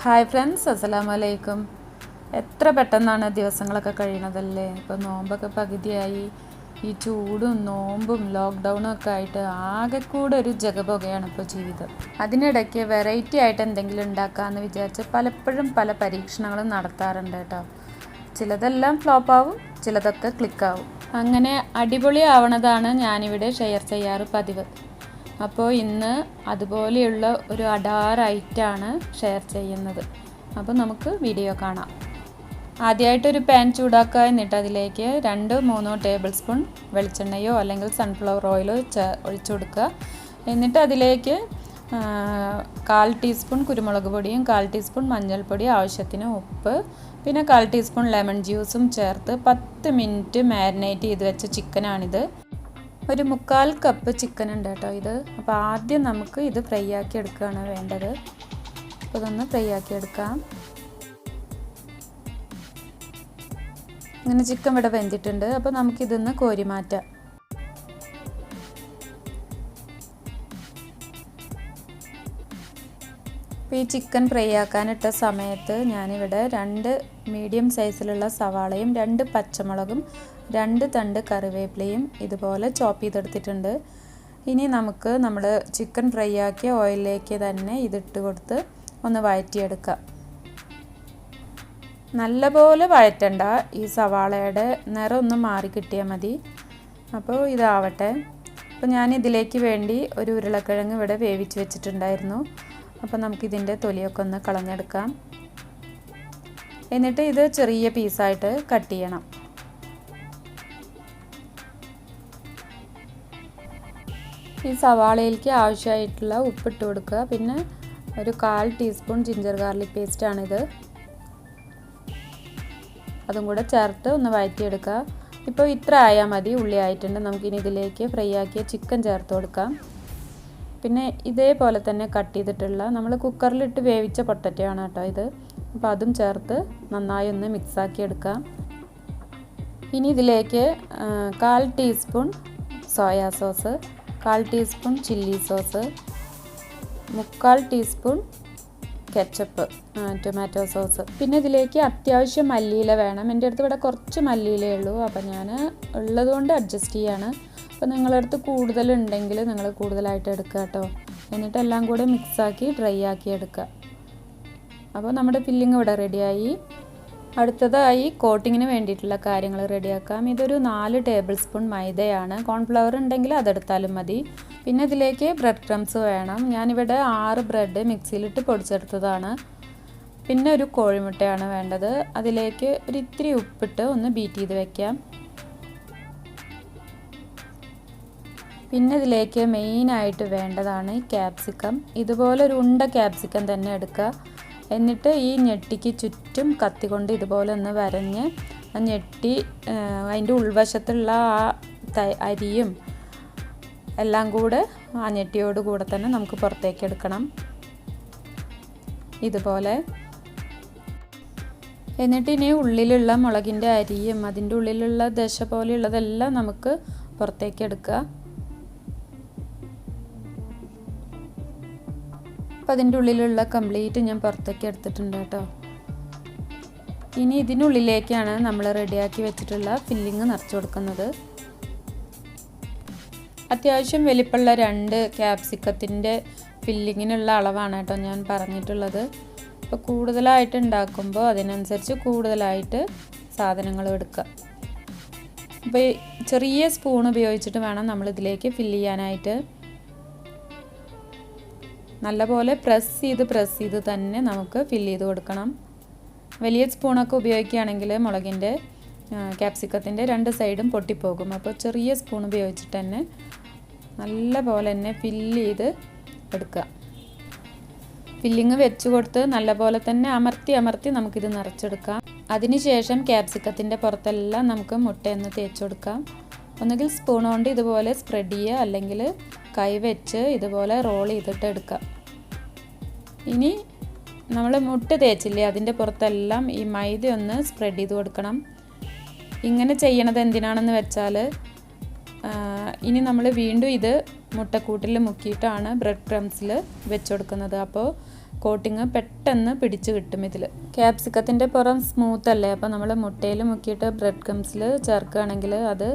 Hi friends, അസ്സലാമു അലൈക്കും. എത്ര പെട്ടെന്നാണ് ദിവസങ്ങളൊക്കെ കഴിയണതല്ലേ. ഇപ്പോൾ നോമ്പൊക്കെ പകുതിയായി. ഈ ചൂടും നോമ്പും ലോക്ക്ഡൗണും ഒക്കെ ആയിട്ട് ആകെ കൂടെ ഒരു ജഗപുകയാണ് ഇപ്പോൾ ജീവിതം. അതിനിടയ്ക്ക് വെറൈറ്റി ആയിട്ട് എന്തെങ്കിലും ഉണ്ടാക്കാമെന്ന് വിചാരിച്ച് പലപ്പോഴും പല പരീക്ഷണങ്ങളും നടത്താറുണ്ട് കേട്ടോ. ചിലതെല്ലാം ഫ്ലോപ്പാവും, ചിലതൊക്കെ ക്ലിക്കാവും. അങ്ങനെ അടിപൊളിയാവണതാണ് ഞാനിവിടെ ഷെയർ ചെയ്യാറ് പതിവ്. അപ്പോൾ ഇന്ന് അതുപോലെയുള്ള ഒരു അഡാർ ഐറ്റമാണ് ഷെയർ ചെയ്യുന്നത്. അപ്പോൾ നമുക്ക് വീഡിയോ കാണാം. ആദ്യമായിട്ടൊരു പാൻ ചൂടാക്കുക. എന്നിട്ട് അതിലേക്ക് 2-3 ടേബിൾ സ്പൂൺ വെളിച്ചെണ്ണയോ അല്ലെങ്കിൽ സൺഫ്ലവർ ഓയിലോ ഒഴിച്ചു കൊടുക്കുക. എന്നിട്ട് അതിലേക്ക് 1/4 ടീസ്പൂൺ കുരുമുളക് പൊടിയും 1/4 ടീസ്പൂൺ മഞ്ഞൾപ്പൊടി, ആവശ്യത്തിന് ഉപ്പ്, പിന്നെ 1/4 ടീസ്പൂൺ ലെമൺ ജ്യൂസും ചേർത്ത് 10 മിനിറ്റ് മാരിനേറ്റ് ചെയ്ത് വെച്ച ചിക്കനാണിത്. ഒരു 1/4 കപ്പ് ചിക്കൻ ഉണ്ട് കേട്ടോ ഇത്. അപ്പോൾ ആദ്യം നമുക്ക് ഇത് ഫ്രൈ ആക്കി എടുക്കുകയാണ് വേണ്ടത്. അപ്പോൾ ഇതൊന്ന് ഫ്രൈ ആക്കി എടുക്കാം. ഇങ്ങനെ ചിക്കൻ ഇവിടെ വെന്തിട്ടുണ്ട്. അപ്പോൾ നമുക്കിതൊന്ന് കോരി മാറ്റാം. അപ്പോൾ ഈ ചിക്കൻ ഫ്രൈ ആക്കാനിട്ട സമയത്ത് ഞാനിവിടെ 2 മീഡിയം സൈസിലുള്ള സവാളയും 2 പച്ചമുളകും 2 തണ്ട് കറിവേപ്പിലയും ഇതുപോലെ ചോപ്പ് ചെയ്തെടുത്തിട്ടുണ്ട്. ഇനി നമുക്ക് നമ്മൾ ചിക്കൻ ഫ്രൈ ആക്കിയ ഓയിലിലേക്ക് തന്നെ ഇതിട്ട് കൊടുത്ത് ഒന്ന് വഴറ്റിയെടുക്കാം. നല്ലപോലെ വഴറ്റണ്ട, ഈ സവാളയുടെ നിറം ഒന്ന് മാറി കിട്ടിയാൽ മതി. അപ്പോൾ ഇതാവട്ടെ. അപ്പോൾ ഞാൻ ഇതിലേക്ക് വേണ്ടി ഒരു ഉരുളക്കിഴങ്ങ് ഇവിടെ വേവിച്ച് വെച്ചിട്ടുണ്ടായിരുന്നു. അപ്പോൾ നമുക്കിതിൻ്റെ തൊലിയൊക്കെ ഒന്ന് കളഞ്ഞെടുക്കാം. എന്നിട്ട് ഇത് ചെറിയ പീസായിട്ട് കട്ട് ചെയ്യണം. ഈ സവാളയിലേക്ക് ആവശ്യമായിട്ടുള്ള ഉപ്പിട്ട് കൊടുക്കുക. പിന്നെ ഒരു 1/4 ടീസ്പൂൺ ജിഞ്ചർ ഗാർലിക് പേസ്റ്റാണിത്, അതും കൂടെ ചേർത്ത് ഒന്ന് വഴറ്റിയെടുക്കുക. ഇപ്പോൾ ഇത്ര ആയാൽ മതി. ഉള്ളി ആയിട്ടുണ്ട്. നമുക്കിനി ഇതിലേക്ക് ഫ്രൈ ആക്കിയ ചിക്കൻ ചേർത്ത് കൊടുക്കാം. പിന്നെ ഇതേപോലെ തന്നെ കട്ട് ചെയ്തിട്ടുള്ള നമ്മൾ കുക്കറിലിട്ട് വേവിച്ച പൊട്ടറ്റോ ആണ് കേട്ടോ ഇത്. അപ്പോൾ അതും ചേർത്ത് നന്നായി ഒന്ന് മിക്സാക്കി എടുക്കാം. ഇനി ഇതിലേക്ക് 1/4 teaspoon soya sauce, 1/4 teaspoon chilli sauce, 3/4 teaspoon ketchup, tomato sauce. പിന്നെ ഇതിലേക്ക് അത്യാവശ്യം മല്ലിയില വേണം. എൻ്റെ അടുത്ത് ഇവിടെ കുറച്ച് മല്ലിയിലേ ഉള്ളൂ. അപ്പോൾ ഞാൻ ഉള്ളതുകൊണ്ട് അഡ്ജസ്റ്റ് ചെയ്യാണ്. അപ്പോൾ നിങ്ങളുടെ അടുത്ത് കൂടുതലുണ്ടെങ്കിൽ നിങ്ങൾ കൂടുതലായിട്ട് എടുക്കുക കേട്ടോ. എന്നിട്ട് എല്ലാം കൂടെ മിക്സാക്കി ഡ്രൈ ആക്കി എടുക്കുക. അപ്പോൾ നമ്മുടെ ഫില്ലിങ് ഇവിടെ റെഡിയായി. അടുത്തതായി കോട്ടിങ്ങിന് വേണ്ടിയിട്ടുള്ള കാര്യങ്ങൾ റെഡിയാക്കാം. ഇതൊരു 4 ടേബിൾ സ്പൂൺ മൈദയാണ്. കോൺഫ്ലവർ ഉണ്ടെങ്കിൽ അതെടുത്താലും മതി. പിന്നെ ഇതിലേക്ക് ബ്രെഡ് ക്രംസ് വേണം. ഞാനിവിടെ 6 ബ്രെഡ് മിക്സിയിലിട്ട് പൊടിച്ചെടുത്തതാണ്. പിന്നെ ഒരു കോഴിമുട്ടയാണ് വേണ്ടത്. അതിലേക്ക് ഒരു ഇത്തിരി ഉപ്പിട്ട് ഒന്ന് ബീറ്റ് ചെയ്ത് വെക്കാം. പിന്നെ ഇതിലേക്ക് മെയിനായിട്ട് വേണ്ടതാണ് ഈ ക്യാപ്സിക്കം. ഇതുപോലെ ഒരു ഉണ്ട ക്യാപ്സിക്കം തന്നെ എടുക്കുക. എന്നിട്ട് ഈ ഞെട്ടിക്ക് ചുറ്റും കത്തി കൊണ്ട് ഇതുപോലെ ഒന്ന് വരഞ്ഞ് ആ ഞെട്ടി അതിൻ്റെ ഉൾവശത്തുള്ള ആ അരിയും എല്ലാം കൂടെ ആ ഞെട്ടിയോട് കൂടെ തന്നെ നമുക്ക് പുറത്തേക്ക് എടുക്കണം ഇതുപോലെ. എന്നിട്ട് ഇനി ഉള്ളിലുള്ള മുളകിൻ്റെ അരിയും അതിൻ്റെ ഉള്ളിലുള്ള ദശ പോലെയുള്ളതെല്ലാം നമുക്ക് പുറത്തേക്ക് എടുക്കുക. അപ്പോൾ അതിൻ്റെ ഉള്ളിലുള്ള കംപ്ലീറ്റ് ഞാൻ പുറത്തേക്ക് എടുത്തിട്ടുണ്ട് കേട്ടോ. ഇനി ഇതിനുള്ളിലേക്കാണ് നമ്മൾ റെഡിയാക്കി വെച്ചിട്ടുള്ള ഫില്ലിങ് നിറച്ച് കൊടുക്കുന്നത്. അത്യാവശ്യം വലിപ്പമുള്ള 2 ക്യാപ്സിക്കത്തിൻ്റെ ഫില്ലിങ്ങിനുള്ള അളവാണ് കേട്ടോ ഞാൻ പറഞ്ഞിട്ടുള്ളത്. അപ്പോൾ കൂടുതലായിട്ട് ഉണ്ടാക്കുമ്പോൾ അതിനനുസരിച്ച് കൂടുതലായിട്ട് സാധനങ്ങൾ എടുക്കുക. അപ്പോൾ ചെറിയ സ്പൂൺ ഉപയോഗിച്ചിട്ട് വേണം നമ്മൾ ഇതിലേക്ക് ഫില്ല് ചെയ്യാനായിട്ട്. നല്ലപോലെ പ്രസ് ചെയ്ത് തന്നെ നമുക്ക് ഫില്ല് ചെയ്ത് കൊടുക്കണം. വലിയ സ്പൂണൊക്കെ ഉപയോഗിക്കുകയാണെങ്കിൽ മുളകിൻ്റെ ക്യാപ്സിക്കത്തിൻ്റെ 2 സൈഡും പൊട്ടിപ്പോകും. അപ്പോൾ ചെറിയ സ്പൂൺ ഉപയോഗിച്ചിട്ട് തന്നെ നല്ലപോലെ തന്നെ ഫില്ല് ചെയ്ത് എടുക്കുക. ഫില്ലിങ് വെച്ച് കൊടുത്ത് നല്ലപോലെ തന്നെ അമർത്തി നമുക്കിത് നിറച്ചെടുക്കാം. അതിനുശേഷം ക്യാപ്സിക്കത്തിൻ്റെ പുറത്തെല്ലാം നമുക്ക് മുട്ടയൊന്ന് തേച്ച് കൊടുക്കാം. ഒന്നുകിൽ സ്പൂൺ കൊണ്ട് ഇതുപോലെ സ്പ്രെഡ് ചെയ്യുക, അല്ലെങ്കിൽ കൈ വെച്ച് ഇതുപോലെ റോൾ ചെയ്തിട്ട് എടുക്കുക. ഇനി നമ്മൾ മുട്ട തേച്ചില്ലേ അതിൻ്റെ പുറത്തെല്ലാം ഈ മൈദ ഒന്ന് സ്പ്രെഡ് ചെയ്ത് കൊടുക്കണം. ഇങ്ങനെ ചെയ്യണത് എന്തിനാണെന്ന് വെച്ചാൽ ഇനി നമ്മൾ വീണ്ടും ഇത് മുട്ടക്കൂട്ടിൽ മുക്കിയിട്ടാണ് ബ്രെഡ് ക്രംസിൽ വെച്ച് കൊടുക്കുന്നത്. അപ്പോൾ കോട്ടിങ് പെട്ടെന്ന് പിടിച്ച് കിട്ടും ഇതിൽ. ക്യാപ്സിക്കത്തിൻ്റെ പുറം സ്മൂത്ത് അല്ലേ, അപ്പോൾ നമ്മൾ മുട്ടയിൽ മുക്കിയിട്ട് ബ്രെഡ് ക്രംസിൽ ചേർക്കുകയാണെങ്കിൽ അത്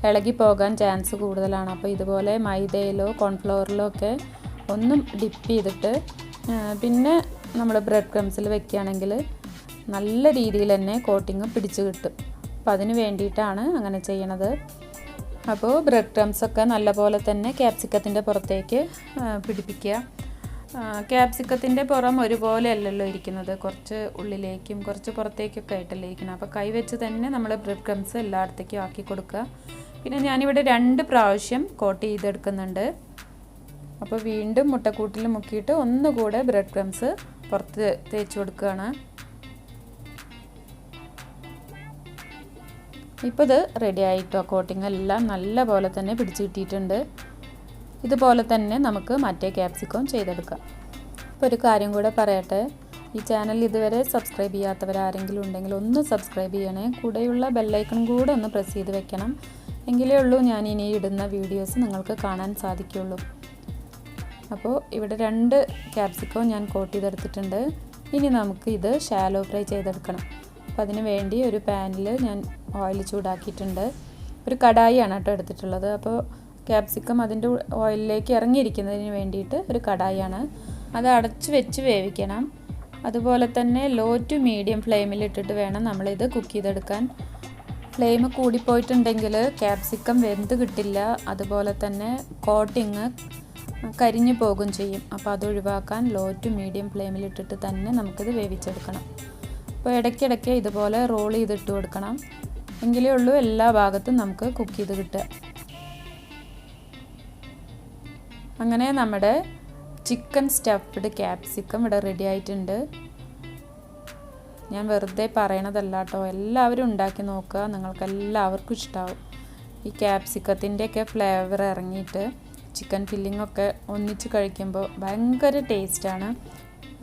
ഇളകി പോകാൻ ചാൻസ് കൂടുതലാണ്. അപ്പോൾ ഇതുപോലെ മൈദയിലോ കോൺഫ്ലവറിലോ ഒക്കെ ഒന്നും ഡിപ്പ് ചെയ്തിട്ട് പിന്നെ നമ്മൾ ബ്രെഡ് ക്രംസിൽ വെക്കുകയാണെങ്കിൽ നല്ല രീതിയിൽ തന്നെ കോട്ടിങ് പിടിച്ച് കിട്ടും. അപ്പോൾ അതിന് വേണ്ടിയിട്ടാണ് അങ്ങനെ ചെയ്യണത്. അപ്പോൾ ബ്രെഡ് ക്രംസൊക്കെ നല്ലപോലെ തന്നെ ക്യാപ്സിക്കത്തിൻ്റെ പുറത്തേക്ക് പിടിപ്പിക്കുക. ക്യാപ്സിക്കത്തിൻ്റെ പുറം ഒരുപോലെ അല്ലല്ലോ ഇരിക്കുന്നത്, കുറച്ച് ഉള്ളിലേക്കും കുറച്ച് പുറത്തേക്കൊക്കെ ആയിട്ടല്ലേ ഇരിക്കുന്നത്. അപ്പോൾ കൈ വെച്ച് തന്നെ നമ്മൾ ബ്രെഡ് ക്രംസ് എല്ലായിടത്തേക്കും ആക്കി കൊടുക്കുക. പിന്നെ ഞാനിവിടെ 2 പ്രാവശ്യം കോട്ട് ചെയ്തെടുക്കുന്നുണ്ട്. അപ്പോൾ വീണ്ടും മുട്ടക്കൂട്ടിൽ മുക്കിയിട്ട് ഒന്നുകൂടെ ബ്രെഡ് ക്രംസ് പുറത്ത് തേച്ച് കൊടുക്കുകയാണ്. ഇപ്പോൾ ഇത് റെഡി ആയിട്ടോ, കോട്ടിങ് എല്ലാം നല്ല പോലെ തന്നെ പിടിച്ച് കിട്ടിയിട്ടുണ്ട്. ഇതുപോലെ തന്നെ നമുക്ക് മറ്റേ ക്യാപ്സിക്കം ചെയ്തെടുക്കാം. ഇപ്പോൾ ഒരു കാര്യം കൂടെ പറയട്ടെ, ഈ ചാനൽ ഇതുവരെ സബ്സ്ക്രൈബ് ചെയ്യാത്തവരാരെങ്കിലും ഉണ്ടെങ്കിൽ ഒന്ന് സബ്സ്ക്രൈബ് ചെയ്യണേ. കൂടെയുള്ള ബെല്ലൈക്കൺ കൂടെ ഒന്ന് പ്രസ് ചെയ്ത് വെക്കണം. എങ്കിലേ ഉള്ളൂ ഞാൻ ഇനി ഇടുന്ന വീഡിയോസ് നിങ്ങൾക്ക് കാണാൻ സാധിക്കുള്ളൂ. അപ്പോൾ ഇവിടെ 2 ക്യാപ്സിക്കം ഞാൻ കോട്ട് ചെയ്തെടുത്തിട്ടുണ്ട്. ഇനി നമുക്ക് ഇത് ഷാലോ ഫ്രൈ ചെയ്തെടുക്കണം. അപ്പോൾ അതിന് വേണ്ടി ഒരു പാനിൽ ഞാൻ ഓയിൽ ചൂടാക്കിയിട്ടുണ്ട്. ഒരു കടായിയാണ് കേട്ടോ എടുത്തിട്ടുള്ളത്. അപ്പോൾ ക്യാപ്സിക്കം അതിൻ്റെ ഓയിലിലേക്ക് ഇറങ്ങിയിരിക്കുന്നതിന് വേണ്ടിയിട്ട് ഒരു കടായിയാണ്. അത് അടച്ച് വെച്ച് വേവിക്കണം. അതുപോലെ തന്നെ ലോ ടു മീഡിയം ഫ്ലെയിമിൽ ഇട്ടിട്ട് വേണം നമ്മളിത് കുക്ക് ചെയ്തെടുക്കാൻ. ഫ്ലെയിം കൂടിപ്പോയിട്ടുണ്ടെങ്കിൽ ക്യാപ്സിക്കം വെന്ത് കിട്ടില്ല, അതുപോലെ തന്നെ കോട്ടിങ് കരിഞ്ഞു പോകും ചെയ്യും. അപ്പോൾ അത് ഒഴിവാക്കാൻ ലോ ടു മീഡിയം ഫ്ലെയിമിൽ ഇട്ടിട്ട് തന്നെ നമുക്കിത് വേവിച്ചെടുക്കണം. അപ്പോൾ ഇടയ്ക്കിടയ്ക്ക് ഇതുപോലെ റോൾ ചെയ്തിട്ട് കൊടുക്കണം. എങ്കിലേ ഉള്ളൂ എല്ലാ ഭാഗത്തും നമുക്ക് കുക്ക് ചെയ്ത് കിട്ടുക. അങ്ങനെ നമ്മുടെ ചിക്കൻ സ്റ്റഫ്ഡ് ക്യാപ്സിക്കം ഇവിടെ റെഡി ആയിട്ടുണ്ട്. ഞാൻ വെറുതെ പറയണതല്ല കേട്ടോ, എല്ലാവരും ഉണ്ടാക്കി നോക്കുക, നിങ്ങൾക്ക് എല്ലാവർക്കും ഇഷ്ടമാവും. ഈ ക്യാപ്സിക്കത്തിൻ്റെയൊക്കെ ഫ്ലേവർ ഇറങ്ങിയിട്ട് ചിക്കൻ ഫില്ലിങ്ങൊക്കെ ഒന്നിച്ച് കഴിക്കുമ്പോൾ ഭയങ്കര ടേസ്റ്റാണ്.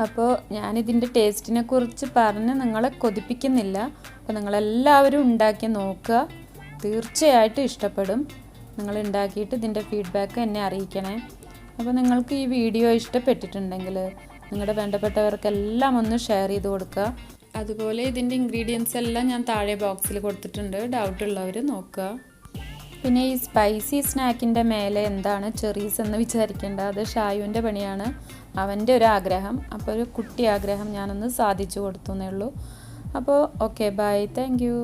അപ്പോൾ ഞാനിതിൻ്റെ ടേസ്റ്റിനെ കുറിച്ച് പറഞ്ഞ് നിങ്ങളെ കൊതിപ്പിക്കുന്നില്ല. അപ്പോൾ നിങ്ങളെല്ലാവരും ഉണ്ടാക്കി നോക്കുക, തീർച്ചയായിട്ടും ഇഷ്ടപ്പെടും. നിങ്ങൾ ഉണ്ടാക്കിയിട്ട് ഇതിൻ്റെ ഫീഡ്ബാക്ക് എന്നെ അറിയിക്കണേ. അപ്പോൾ നിങ്ങൾക്ക് ഈ വീഡിയോ ഇഷ്ടപ്പെട്ടിട്ടുണ്ടെങ്കിൽ നിങ്ങളുടെ വേണ്ടപ്പെട്ടവർക്കെല്ലാം ഒന്ന് ഷെയർ ചെയ്ത് കൊടുക്കുക. അതുപോലെ ഇതിൻ്റെ ഇൻഗ്രീഡിയൻസ് എല്ലാം ഞാൻ താഴെ ബോക്സിൽ കൊടുത്തിട്ടുണ്ട്, ഡൗട്ടുള്ളവർ നോക്കുക. പിന്നെ ഈ സ്പൈസി സ്നാക്കിൻ്റെ മേലെ എന്താണ് ചെറീസ് എന്ന് വിചാരിക്കേണ്ട, അത് ഷായുവിൻ്റെ പണിയാണ്, അവൻ്റെ ഒരു ആഗ്രഹം. അപ്പോൾ ഒരു കുട്ടി ആഗ്രഹം ഞാനൊന്ന് സാധിച്ചു കൊടുത്തു എന്നേ ഉള്ളൂ. അപ്പോൾ ഓക്കെ, ബൈ, താങ്ക് യു.